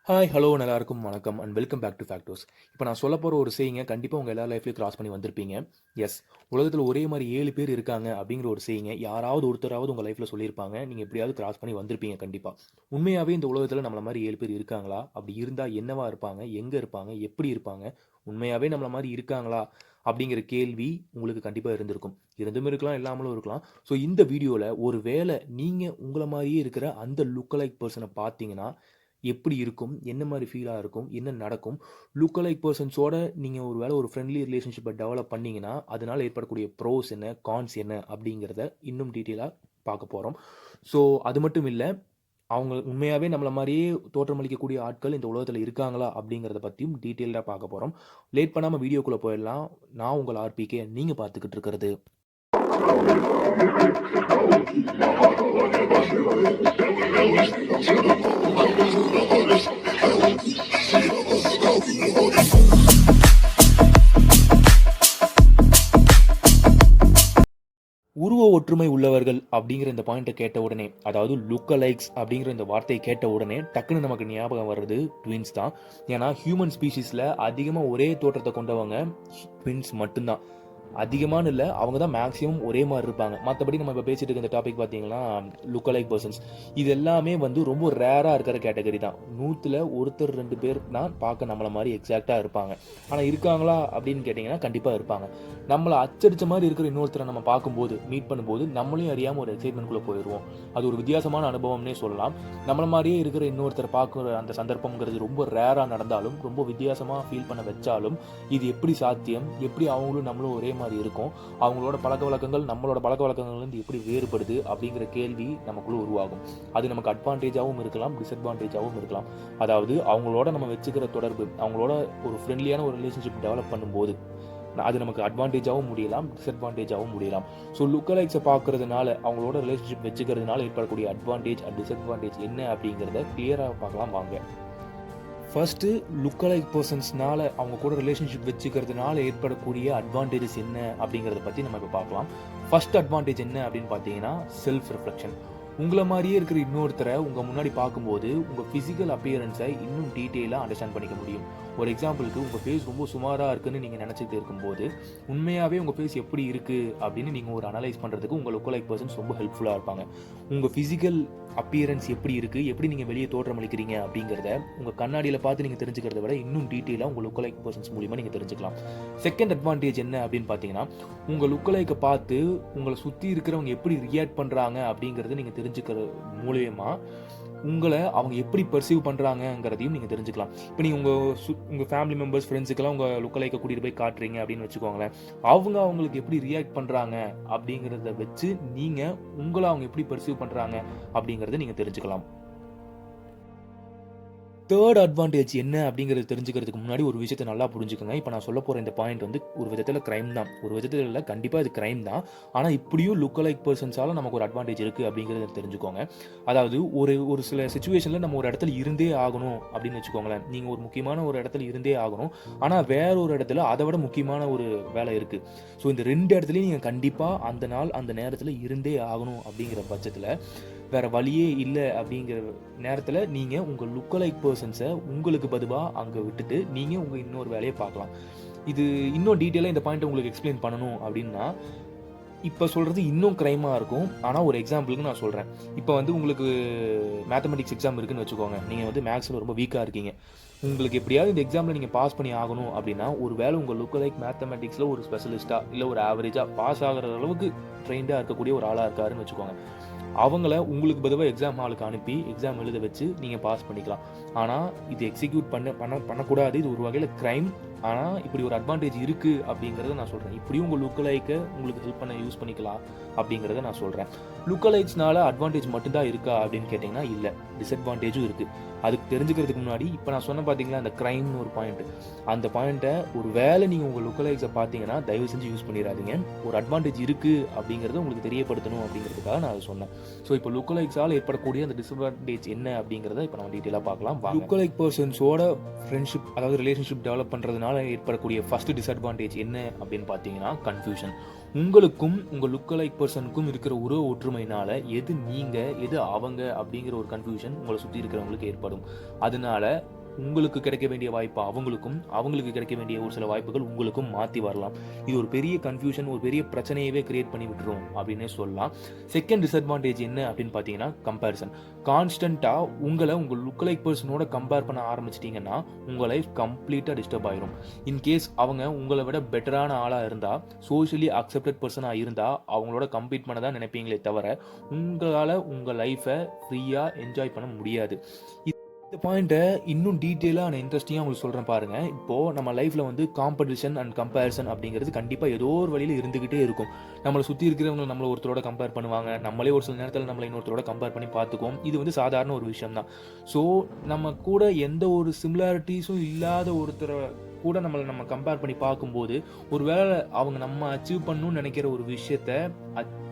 Hi hello எல்லாருக்கும் வணக்கம் and welcome back to factors. இப்போ நான் சொல்ல போகிற ஒரு செய்யுங்க கண்டிப்பாக உங்கள் எல்லா லைஃப்லையும் கிராஸ் பண்ணி வந்திருப்பீங்க. எஸ், உலகத்தில் ஒரே மாதிரி 7 பேர் இருக்காங்க அப்படிங்கிற ஒரு செய்யுங்க யாராவது ஒருத்தராவது உங்கள் லைஃப்பில் சொல்லியிருப்பாங்க. நீங்கள் எப்படியாவது கிராஸ் பண்ணி வந்திருப்பீங்க கண்டிப்பாக. உண்மையாகவே இந்த உலகத்தில் நம்மள மாதிரி 7 பேர் இருக்காங்களா? அப்படி இருந்தால் என்னவா இருப்பாங்க, எங்கே இருப்பாங்க, எப்படி இருப்பாங்க, உண்மையாகவே நம்மள மாதிரி இருக்காங்களா அப்படிங்கிற கேள்வி உங்களுக்கு கண்டிப்பாக இருந்திருக்கும். இருந்தும் இருக்கலாம், இல்லாமலும் இருக்கலாம். ஸோ இந்த வீடியோவில் ஒரு வேளை நீங்கள் உங்களை மாதிரியே இருக்கிற அந்த லுக் லைக் பர்சனை பார்த்தீங்கன்னா எப்படி இருக்கும், என்ன மாதிரி ஃபீலாக இருக்கும், என்ன நடக்கும், லுக் அலைக் பர்சன்ஸோட நீங்கள் ஒரு வேளை ஒரு ஃப்ரெண்ட்லி ரிலேஷன்ஷிப்பை டெவலப் பண்ணிங்கன்னா அதனால் ஏற்படக்கூடிய ப்ரோஸ் என்ன, கான்ஸ் என்ன அப்படிங்கிறத இன்னும் டீட்டெயிலாக பார்க்க போகிறோம். ஸோ அது மட்டும் இல்லை, அவங்க உண்மையாகவே நம்மள மாதிரியே தோற்றமளிக்கக்கூடிய ஆட்கள் இந்த உலகத்தில் இருக்காங்களா அப்படிங்கிறத பற்றியும் டீட்டெயிலாக பார்க்க போகிறோம். லேட் பண்ணாமல் வீடியோக்குள்ளே போயிடலாம். நான் உங்கள் ஆர்பிகே, நீங்கள் பார்த்துக்கிட்டு இருக்கிறது உருவ ஒற்றுமை உள்ளவர்கள் அப்படிங்கிற இந்த பாயிண்ட்டை கேட்ட உடனே, அதாவது லுக் அலைக்ஸ் அப்படிங்கிற இந்த வார்த்தையை கேட்ட உடனே டக்குன்னு நமக்கு ஞாபகம் வர்றது ட்வின்ஸ் தான். ஏன்னா ஹியூமன் ஸ்பீஷீஸில் அதிகமாக ஒரே தோற்றத்தை கொண்டவங்க ட்வின்ஸ் மட்டும்தான். அதிகமான இல்லை, அவங்க தான் மேக்ஸிமம் ஒரே மாதிரி இருப்பாங்க. மற்றபடி நம்ம இப்போ பேசிட்டு இருக்க இந்த டாபிக் பார்த்தீங்கன்னா லுக் அலைக் பர்சன்ஸ், இது எல்லாமே வந்து ரொம்ப ரேராக இருக்கிற கேட்டகரி தான். 100ல் ஒருத்தர் 2 பேர் தான் பார்க்க நம்மளை மாதிரி எக்ஸாக்டாக இருப்பாங்க. ஆனால் இருக்காங்களா அப்படின்னு கேட்டிங்கன்னா கண்டிப்பாக இருப்பாங்க. நம்மளை அச்சடித்த மாதிரி இருக்கிற இன்னொருத்தரை நம்ம பார்க்கும்போது, மீட் பண்ணும்போது நம்மளையும் அறியாமல் ஒரு எக்ஸைட்மெண்ட்குள்ளே போயிடுவோம். அது ஒரு வித்தியாசமான அனுபவம்னே சொல்லலாம். நம்மளை மாதிரியே இருக்கிற இன்னொருத்தரை பார்க்குற அந்த சந்தர்ப்பங்கிறது ரொம்ப ரேராக நடந்தாலும், ரொம்ப வித்தியாசமாக ஃபீல் பண்ண வச்சாலும், இது எப்படி சாத்தியம், எப்படி அவங்களும் நம்மளும் ஒரே மாதிரி இருக்கும், அவங்களோட பழக்க வழக்கங்கள் நம்மளோட பழக்க வழக்கங்கள்லேருந்து எப்படி வேறுபடுது அப்படிங்கிற கேள்வி நமக்குள்ள உருவாகும். அது நமக்கு அட்வான்டேஜாகவும் இருக்கலாம், டிஸ்அட்வான்டேஜாகவும் இருக்கலாம். அதாவது அவங்களோட நம்ம வச்சுக்கிற தொடர்பு, அவங்களோட ஒரு ஃப்ரெண்ட்லியான ஒரு ரிலேஷன்ஷிப் டெவலப் பண்ணும்போது அது நமக்கு அட்வான்டேஜாகவும் முடியலாம், டிஸ்அட்வான்டேஜாகவும் முடியலாம். ஸோ லுக் அலைக்ஸை பார்க்கறதுனால, அவங்களோட ரிலேஷன்ஷிப் வச்சுக்கிறதுனால ஏற்படக்கூடிய அட்வான்டேஜ் அண்ட் டிஸ்அட்வான்டேஜ் என்ன அப்படிங்கிறத கிளியராக பார்க்கலாம் வாங்க. ஃபர்ஸ்ட்டு லுக் அலைக் பர்சன்ஸ்னால அவங்க கூட ரிலேஷன்ஷிப் வச்சுக்கிறதுனால ஏற்படக்கூடிய அட்வான்டேஜஸ் என்ன அப்படிங்கிறத பற்றி நம்ம இப்போ பார்க்கலாம். ஃபர்ஸ்ட் அட்வான்டேஜ் என்ன அப்படின்னு பார்த்தீங்கன்னா செல்ஃப் ரிஃப்ளெக்ஷன். உங்களை மாதிரியே இருக்கிற இன்னொருத்தரை உங்கள் முன்னாடி பார்க்கும்போது உங்கள் ஃபிசிக்கல் அப்பியரன்ஸை இன்னும் டீட்டெயிலாக அண்டர்ஸ்டாண்ட் பண்ணிக்க முடியும். ஒரு எக்ஸாம்பிளுக்கு, உங்கள் ஃபேஸ் ரொம்ப சுமாராக இருக்குன்னு நீங்கள் நினச்சிட்டு இருக்கும்போது உண்மையாகவே உங்கள் ஃபேஸ் எப்படி இருக்குது அப்படின்னு நீங்கள் ஒரு அனலைஸ் பண்ணுறதுக்கு உங்கள் லுக் லைக் பர்சன்ஸ் ரொம்ப ஹெல்ப்ஃபுல்லாக இருப்பாங்க. உங்கள் ஃபிசிக்கல் அப்பியரன்ஸ் எப்படி இருக்குது, எப்படி நீங்கள் வெளியே தோற்றமளிக்கிறீங்க அப்படிங்கிறத உங்கள் கண்ணாடியில் பார்த்து நீங்கள் தெரிஞ்சுக்கிறத விட இன்னும் டீட்டெயிலாக உங்கள் லுக் லைக் பர்சன்ஸ் மூலிமா நீங்கள் தெரிஞ்சுக்கலாம். செகண்ட் அட்வான்டேஜ் என்ன அப்படின்னு பார்த்தீங்கன்னா, உங்கள் லுக் லைக்கை பார்த்து உங்களை சுற்றி இருக்கிறவங்க எப்படி ரியாக்ட் பண்ணுறாங்க அப்படிங்கிறத நீங்கள் தெரிஞ்சுக்கிற மூலயமா உங்களை அவங்க எப்படி பர்சீவ் பண்ணுறாங்கங்கிறதையும் நீங்கள் தெரிஞ்சுக்கலாம். இப்போ நீங்கள் உங்கள் ஃபேமிலி மெம்பர்ஸ், ஃப்ரெண்ட்ஸுக்கெல்லாம் உங்கள் லுக் லைக்கை கூட்டிகிட்டு போய் காட்டுறீங்க அப்படின்னு வச்சுக்கோங்களேன். அவங்களுக்கு எப்படி ரியாக்ட் பண்ணுறாங்க அப்படிங்கிறத வச்சு நீங்கள் உங்களை அவங்க எப்படி பர்சீவ் பண்ணுறாங்க அப்படிங்கிறத நீங்கள் தெரிஞ்சுக்கலாம். தேர்ட் அட்வான்டேஜ் என்ன அப்படிங்கிறது தெரிஞ்சுக்கிறதுக்கு முன்னாடி ஒரு விஷயத்தை நல்லா புரிஞ்சுக்கோங்க. இப்போ நான் சொல்ல போகிற இந்த பாயிண்ட் வந்து ஒரு விதத்தில் க்ரைம் தான், ஒரு விதத்தில் இல்லை, கண்டிப்பாக இது க்ரைம் தான். ஆனால் இப்படியும் லுக் லைக் பர்சன்ஸால் நமக்கு ஒரு அட்வான்டேஜ் இருக்குது அப்படிங்கிறத தெரிஞ்சுக்கோங்க. அதாவது ஒரு சில சுச்சுவேஷனில் நம்ம ஒரு இடத்துல இருந்தே ஆகணும் அப்படின்னு வச்சுக்கோங்களேன். நீங்கள் ஒரு முக்கியமான ஒரு இடத்துல இருந்தே ஆகணும், ஆனால் வேற ஒரு இடத்துல அதை விட முக்கியமான ஒரு வேலை இருக்குது. ஸோ இந்த 2 இடத்துலையும் நீங்கள் கண்டிப்பாக அந்த நாள் அந்த நேரத்தில் இருந்தே ஆகணும் அப்படிங்கிற பட்சத்தில், வேறு வழியே இல்லை அப்படிங்கிற நேரத்தில் நீங்கள் உங்கள் லுக் லைக் பர்சன்ஸை உங்களுக்கு பதிவாக அங்கே விட்டுட்டு நீங்கள் உங்கள் இன்னொரு வேலையை பார்க்கலாம். இது இன்னும் டீட்டெயிலாக இந்த பாயிண்ட்டை உங்களுக்கு எக்ஸ்பிளைன் பண்ணணும் அப்படின்னா இப்போ சொல்கிறது இன்னும் க்ரைமாக இருக்கும். ஆனால் ஒரு எக்ஸாம்பிளுக்கு நான் சொல்கிறேன். இப்போ வந்து உங்களுக்கு மேத்தமெட்டிக்ஸ் எக்ஸாம் இருக்குதுன்னு வச்சுக்கோங்க. நீங்கள் வந்து மேக்ஸில் ரொம்ப வீக்காக இருக்கீங்க. உங்களுக்கு எப்படியாவது இந்த எக்ஸாமில் நீங்கள் பாஸ் பண்ணி ஆகணும் அப்படின்னா, ஒரு வேளை உங்கள் லுக் லைக் மேத்தமெட்டிக்ஸில் ஒரு ஸ்பெஷலிஸ்ட்டாக இல்லை ஒரு ஆவரேஜாக பாஸ் ஆகிற அளவுக்கு ட்ரெயின்டாக இருக்கக்கூடிய ஒரு ஆளாக இருக்காருன்னு வச்சுக்கோங்க. அவங்கள உங்களுக்கு பதிவாக எக்ஸாம் ஹாலுக்கு அனுப்பி எக்ஸாம் எழுத வச்சு நீங்கள் பாஸ் பண்ணிக்கலாம். ஆனால் இது எக்ஸிக்யூட் பண்ணக்கூடாது. இது ஒரு வகையில் க்ரைம். ஆனால் இப்படி ஒரு அட்வான்டேஜ் இருக்குது அப்படிங்கிறத நான் சொல்கிறேன். இப்படியும் உங்கள் லுக் லைக்கை உங்களுக்கு ஹெல்ப் பண்ண யூஸ் பண்ணிக்கலாம் அப்படிங்கிறத நான் சொல்கிறேன். லுக் லைக்ஸ்னால அட்வான்டேஜ் மட்டும்தான் இருக்கா அப்படின்னு கேட்டிங்கன்னா இல்லை, டிஸ்அட்வான்டேஜும் இருக்குது. அதுக்கு தெரிஞ்சுக்கிறதுக்கு முன்னாடி இப்போ நான் சொன்ன பார்த்தீங்களா அந்த க்ரைம்னு ஒரு பாயிண்ட், அந்த பாயிண்ட்டை ஒரு வேளை நீங்கள் உங்கள் லுக் லைக்ஸை பார்த்தீங்கன்னா தயவு செஞ்சு யூஸ் பண்ணிடாதீங்க. ஒரு அட்வான்டேஜ் இருக்குது அப்படிங்கிறத உங்களுக்கு தெரியப்படுத்தணும் அப்படிங்கிறதுக்காக நான் அதை சொன்னேன். ஸோ இப்போ லுக் லைக்ஸால் ஏற்படக்கூடிய அந்த டிஸ்அட்வான்டேஜ் என்ன அப்படிங்கிறத இப்போ நம்ம டீட்டெயிலாக பார்க்கலாம். லுக் லைக் பர்சன்ஸோட ஃப்ரெண்ட்ஷிப், அதாவது ரிலேஷன்ஷிப் டெவலப் பண்ணுறதுனால ஏற்படக்கூடிய ஃபர்ஸ்ட் டிஸ்அட்வான்டேஜ் என்ன அப்படின்னு பார்த்தீங்கன்னா கன்ஃபியூஷன். உங்களுக்கும் உங்கள் லுக் லைக் பர்சனுக்கும் இருக்கிற உறவு ஒற்றுமையினால எது நீங்கள் எது அவங்க அப்படிங்கிற ஒரு கன்ஃபியூஷன் உங்களை சுற்றி இருக்கிறவங்களுக்கு ஏற்படும். அதனால உங்களுக்கு கிடைக்க வேண்டிய வாய்ப்பு அவங்களுக்கும், அவங்களுக்கு கிடைக்க வேண்டிய ஒரு சில வாய்ப்புகள் உங்களுக்கும் மாற்றி வரலாம். இது ஒரு பெரிய கன்ஃபியூஷன், ஒரு பெரிய பிரச்சனையவே கிரியேட் பண்ணி விட்டுரும் அப்படின்னே சொல்லலாம். செகண்ட் டிஸ்அட்வான்டேஜ் என்ன அப்படின்னு பார்த்தீங்கன்னா கம்பேரிசன். கான்ஸ்டண்ட்டாக உங்களை உங்கள் லுக் லைக் பர்சனோட கம்பேர் பண்ண ஆரம்பிச்சிட்டிங்கன்னா உங்கள் லைஃப் கம்ப்ளீட்டாக டிஸ்டர்ப் ஆயிரும். இன்கேஸ் அவங்க உங்களை விட பெட்டரான ஆளாக இருந்தால், சோஷியலி அக்செப்டட் பர்சனாக இருந்தால் அவங்களோட கம்பீட் பண்ண தான் நினைப்பீங்களே தவிர உங்களால் உங்கள் லைஃப்பை ஃப்ரீயாக என்ஜாய் பண்ண முடியாது. இந்த பாயிண்ட்டை இன்னும் டீட்டெயிலாக நான் இன்ட்ரெஸ்டிங்காக உங்களுக்கு சொல்கிறேன் பாருங்கள். இப்போது நம்ம லைஃப்பில் வந்து காம்படிஷன் அண்ட் கம்பேரிசன் அப்படிங்கிறது கண்டிப்பாக ஏதோ ஒரு வழியில் இருந்துக்கிட்டே இருக்கும். நம்மளை சுற்றி இருக்கிறவங்க நம்மளை ஒருத்தரோட கம்பேர் பண்ணுவாங்க, நம்மளே ஒரு சில நேரத்தில் நம்மளை இன்னொருத்தரோட கம்பேர் பண்ணி பார்த்துக்குவோம். இது வந்து சாதாரண ஒரு விஷயம் தான். ஸோ நம்ம கூட எந்த ஒரு சிமிலாரிட்டிஸும் இல்லாத ஒருத்தரை கூட நம்ம கம்பேர் பண்ணி பார்க்கும்போது, ஒரு வேளை அவங்க நம்ம அச்சீவ் பண்ணணும்னு நினைக்கிற ஒரு விஷயத்த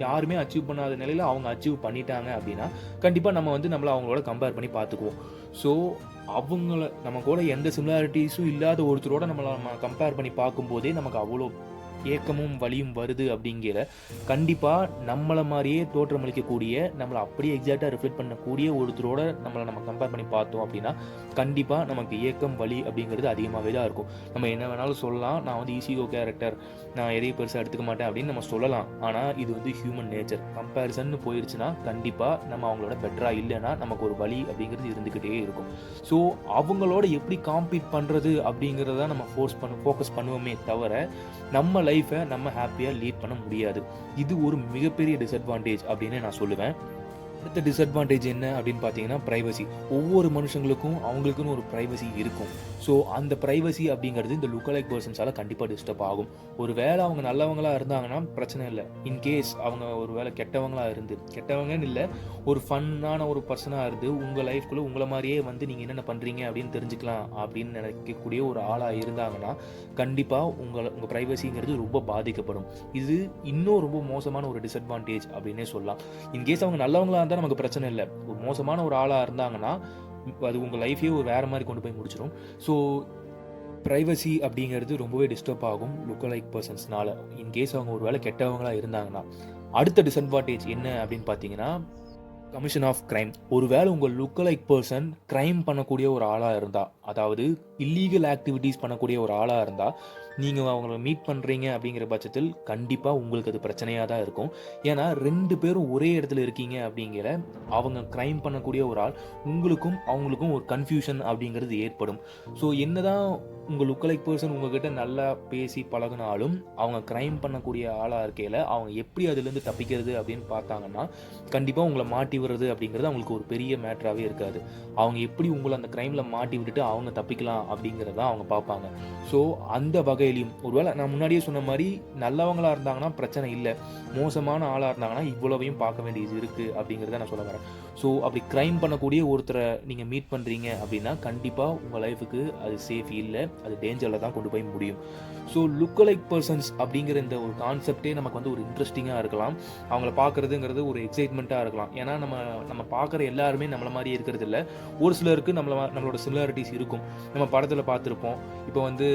யாருமே அச்சீவ் பண்ணாத நிலையில் அவங்க அச்சீவ் பண்ணிட்டாங்க அப்படின்னா கண்டிப்பாக நம்ம வந்து நம்மளை அவங்களோட கம்பேர் பண்ணி பார்த்துக்குவோம். ஸோ அவங்கள நம்ம கூட எந்த சிமிலாரிட்டிஸும் இல்லாத ஒருத்தரோட நம்ம கம்பேர் பண்ணி பார்க்கும்போதே நமக்கு அவ்வளோ ஏக்கமும் வலியும் வருது. அப்படிங்கிற கண்டிப்பாக நம்மளை மாதிரியே தோற்றமளிக்கக்கூடிய, நம்மளை அப்படியே எக்ஸாக்டாக ரிஃப்ளெக்ட் பண்ணக்கூடிய ஒருத்தரோட நம்ம கம்பேர் பண்ணி பார்த்தோம் அப்படின்னா கண்டிப்பாக நமக்கு ஏக்கம் வலி அப்படிங்கிறது அதிகமாகவே தான் இருக்கும். நம்ம என்ன வேணாலும் சொல்லலாம், நான் வந்து ஈஸிகோ கேரக்டர், நான் எதையும் பெருசாக எடுத்துக்க மாட்டேன் அப்படின்னு நம்ம சொல்லலாம். ஆனால் இது வந்து ஹியூமன் நேச்சர். கம்பேரிசன் போயிடுச்சுன்னா கண்டிப்பாக நம்ம அவங்களோட பெட்டராக இல்லைன்னா நமக்கு ஒரு வலி அப்படிங்கிறது இருந்துக்கிட்டே இருக்கும். ஸோ அவங்களோட எப்படி காம்பீட் பண்ணுறது அப்படிங்கிறத நம்ம ஃபோக்கஸ் பண்ணுவோமே தவிர நம்ம லைஃப்பை நம்ம ஹாப்பியாக லீட் பண்ண முடியாது. இது ஒரு மிகப்பெரிய டிஸ்அட்வான்டேஜ் அப்படின்னு நான் சொல்லுவேன். அடுத்த டிஸ்அட்வான்டேஜ் என்ன அப்படின்னு பார்த்தீங்கன்னா ப்ரைவசி. ஒவ்வொரு மனுஷங்களுக்கும் அவங்களுக்குன்னு ஒரு ப்ரைவசி இருக்கும். ஸோ அந்த ப்ரைவசி அப்படிங்கிறது இந்த லுக்கலைக் பர்சன்ஸால் கண்டிப்பாக டிஸ்டர்ப் ஆகும். ஒரு வேளை அவங்க நல்லவங்களாக இருந்தாங்கன்னா பிரச்சனை இல்லை. இன்கேஸ் அவங்க ஒரு வேளை கெட்டவங்கன்னு இல்லை, ஒரு ஃபன்னான ஒரு பர்சனாக இருந்து உங்கள் லைஃப்குள்ளே உங்களை மாதிரியே வந்து நீங்கள் என்னென்ன பண்ணுறீங்க அப்படின்னு தெரிஞ்சுக்கலாம் அப்படின்னு நினைக்கக்கூடிய ஒரு ஆளாக இருந்தாங்கன்னா கண்டிப்பாக உங்கள் ப்ரைவசிங்கிறது ரொம்ப பாதிக்கப்படும். இது இன்னும் ரொம்ப மோசமான ஒரு டிஸ்அட்வான்டேஜ் அப்படின்னே சொல்லலாம். இன்கேஸ் அவங்க நல்லவங்களாக இருந்தால் நமக்கு பிரச்சனை இல்லை. ஒரு மோசமான ஒரு ஆளாக இருந்தாங்கன்னா அது உங்கள் லைஃபையே ஒரு வேறு மாதிரி கொண்டு போய் முடிச்சிடும். ஸோ ப்ரைவசி அப்படிங்கிறது ரொம்பவே டிஸ்டர்ப் ஆகும் லுக்கலைக் பர்சன்ஸ்னால. இன்கேஸ் அவங்க ஒரு வேளை கெட்டவங்களாக இருந்தாங்கன்னா. அடுத்த டிஸ்அட்வான்டேஜ் என்ன அப்படின்னு பார்த்தீங்கன்னா கமிஷன் ஆஃப் கிரைம். ஒருவேளை உங்கள் லுக்கலைக் பர்சன் கிரைம் பண்ணக்கூடிய ஒரு ஆளாக இருந்தால், அதாவது இல்லீகல் ஆக்டிவிட்டீஸ் பண்ணக்கூடிய ஒரு ஆளாக இருந்தால், நீங்கள் அவங்கள மீட் பண்ணுறீங்க அப்படிங்கிற பட்சத்தில் கண்டிப்பாக உங்களுக்கு அது பிரச்சனையாக தான் இருக்கும். ஏன்னா 2 பேரும் ஒரே இடத்துல இருக்கீங்க அப்படிங்கிற அவங்க கிரைம் பண்ணக்கூடிய ஒரு ஆள், உங்களுக்கும் அவங்களுக்கும் ஒரு கன்ஃபியூஷன் அப்படிங்கிறது ஏற்படும். ஸோ என்னதான் உங்கள் லுக்கலைக் பர்சன் உங்ககிட்ட நல்லா பேசி பழகினாலும் அவங்க கிரைம் பண்ணக்கூடிய ஆளாக இருக்கையில் அவங்க எப்படி அதுலேருந்து தப்பிக்கிறது அப்படின்னு பார்த்தாங்கன்னா கண்டிப்பாக உங்களை மாட்டி விடுறது அப்படிங்கிறது அவங்களுக்கு ஒரு பெரிய மேட்டராகவே இருக்காது. அவங்க எப்படி உங்களை அந்த கிரைமில் மாட்டி விட்டுட்டு அவங்க தப்பிக்கலாம் அப்படிங்கிறத அவங்க பார்ப்பாங்க. ஸோ அந்த வகையிலையும் ஒருவேளை நான் முன்னாடியே சொன்ன மாதிரி நல்லவங்களாக இருந்தாங்கன்னா பிரச்சனை இல்லை, மோசமான ஆளாக இருந்தாங்கன்னா இவ்வளவையும் பார்க்க வேண்டியது இருக்குது அப்படிங்கிறத நான் சொல்ல வரேன். ஸோ அப்படி கிரைம் பண்ணக்கூடிய ஒருத்தரை நீங்கள் மீட் பண்ணுறீங்க அப்படின்னா கண்டிப்பாக உங்கள் லைஃபுக்கு அது சேஃப் இல்லை, அது டேஞ்சரில் தான் கொண்டு போய் முடியும். ஸோ லுக்கலைக் பர்சன்ஸ் அப்படிங்கிற இந்த ஒரு கான்செப்டே நமக்கு வந்து ஒரு இன்ட்ரெஸ்டிங்காக இருக்கலாம். அவங்கள பார்க்குறதுங்கிறது ஒரு எக்ஸைட்மெண்ட்டாக இருக்கலாம். ஏன்னா நம்ம பார்க்குற எல்லாருமே நம்மளை மாதிரி இருக்கிறது இல்லை. ஒரு சிலருக்கு நம்மளோட சிமிலாரிட்டிஸ் இருக்கும். நம்ம படத்தில் பார்த்துருப்போம். இப்போ வந்து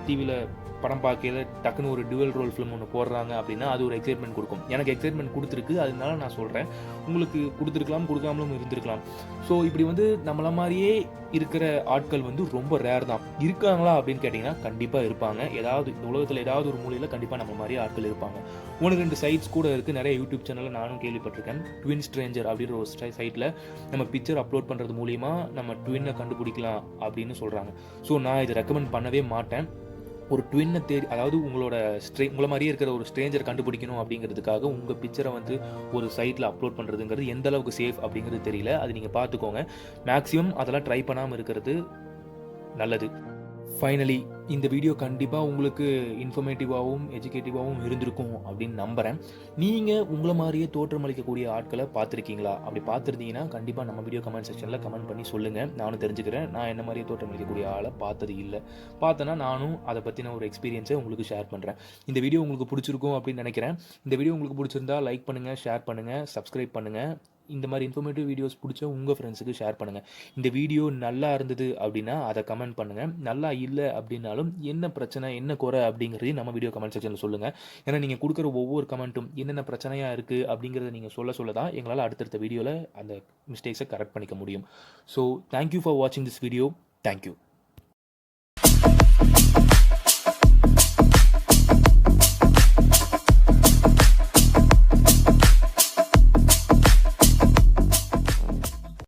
டிவியில் படம் பார்க்கையில் டக்குன்னு ஒரு டுவல் ரோல் ஃபிலிம் ஒன்று போடுறாங்க அப்படின்னா அது ஒரு எக்ஸைட்மெண்ட் கொடுக்கும். எனக்கு எக்ஸைட்மெண்ட் கொடுத்துருக்கு, அதனால நான் சொல்கிறேன். உங்களுக்கு கொடுத்துருக்கலாம், கொடுக்காமலும் இருந்திருக்கலாம். ஸோ இப்படி வந்து நம்மளை மாதிரியே இருக்கிற ஆட்கள் வந்து ரொம்ப ரேர் தான். இருக்காங்களா அப்படின்னு கேட்டிங்கன்னா கண்டிப்பாக இருப்பாங்க. இந்த உலகத்தில் ஏதாவது ஒரு மூலையில் கண்டிப்பாக நம்ம மாதிரியே ஆட்கள் இருப்பாங்க. 1-2 சைட்ஸ் கூட இருக்குது. நிறைய யூடியூப் சேனலில் நானும் கேள்விப்பட்டிருக்கேன். ட்வின் ஸ்ட்ரேஞ்சர் அப்படின்ற ஒரு சைட்டில் நம்ம பிக்சர் அப்லோட் பண்ணுறது மூலிமா நம்ம ட்வின்னை கண்டுபிடிக்கலாம் அப்படின்னு சொல்கிறாங்க. ஸோ நான் இதை ரெக்கமெண்ட் பண்ணவே மாட்டேன். ஒரு ட்வின்னை தேடி, அதாவது உங்களை மாதிரியே இருக்கிற ஒரு ஸ்ட்ரேஞ்சர் கண்டுபிடிக்கணும் அப்படிங்கிறதுக்காக உங்கள் பிக்சரை வந்து ஒரு சைட்டில் அப்லோட் பண்ணுறதுங்கிறது எந்த அளவுக்கு சேஃப் அப்படிங்கிறது தெரியல. அது நீங்கள் பார்த்துக்கோங்க. மேக்ஸிமம் அதெல்லாம் ட்ரை பண்ணாமல் இருக்கிறது நல்லது. ஃபைனலி இந்த வீடியோ கண்டிப்பாக உங்களுக்கு இன்ஃபர்மேட்டிவாகவும் எஜுகேட்டிவாகவும் இருந்திருக்கும் அப்படின்னு நம்புகிறேன். நீங்கள் உங்களை மாதிரியே தோற்றமளிக்கக்கூடிய ஆட்களை பார்த்துருக்கீங்களா? அப்படி பார்த்துருந்தீங்கன்னா கண்டிப்பாக நம்ம வீடியோ கமெண்ட் செக்ஷனில் கமெண்ட் பண்ணி சொல்லுங்கள். நானும் தெரிஞ்சுக்கிறேன். நான் என்ன மாதிரியே தோற்றமளிக்கக்கூடிய ஆளை பார்த்தது இல்லை. பார்த்தேன்னா நானும் அதை பற்றின ஒரு எக்ஸ்பீரியன்ஸை உங்களுக்கு ஷேர் பண்ணுறேன். இந்த வீடியோ உங்களுக்கு பிடிச்சிருக்கும் அப்படின்னு நினைக்கிறேன். இந்த வீடியோ உங்களுக்கு பிடிச்சிருந்தா லைக் பண்ணுங்கள், ஷேர் பண்ணுங்கள், சப்ஸ்கிரைப் பண்ணுங்கள். இந்த மாதிரி இன்ஃபர்மேட்டிவ் வீடியோஸ் பிடிச்சா உங்கள் ஃப்ரெண்ட்ஸுக்கு ஷேர் பண்ணுங்கள். இந்த வீடியோ நல்லா இருந்தது அப்படின்னா அதை கமெண்ட் பண்ணுங்கள். நல்லா இல்லை அப்படின்னாலும் என்ன பிரச்சனை என்ன குறை அப்படிங்கிறதையும் நம்ம வீடியோ கமெண்ட் செக்ஷனில் சொல்லுங்கள். ஏன்னா நீங்கள் கொடுக்குற ஒவ்வொரு கமெண்ட்டும் என்னென்ன பிரச்சனையாக இருக்குது அப்படிங்கிறத நீங்கள் சொல்ல தான் எங்களால் அடுத்தடுத்த வீடியோவில் அந்த மிஸ்டேக்ஸை கரெக்ட் பண்ணிக்க முடியும். ஸோ தேங்க்யூ ஃபார் வாட்சிங் திஸ் வீடியோ. தேங்க்யூ.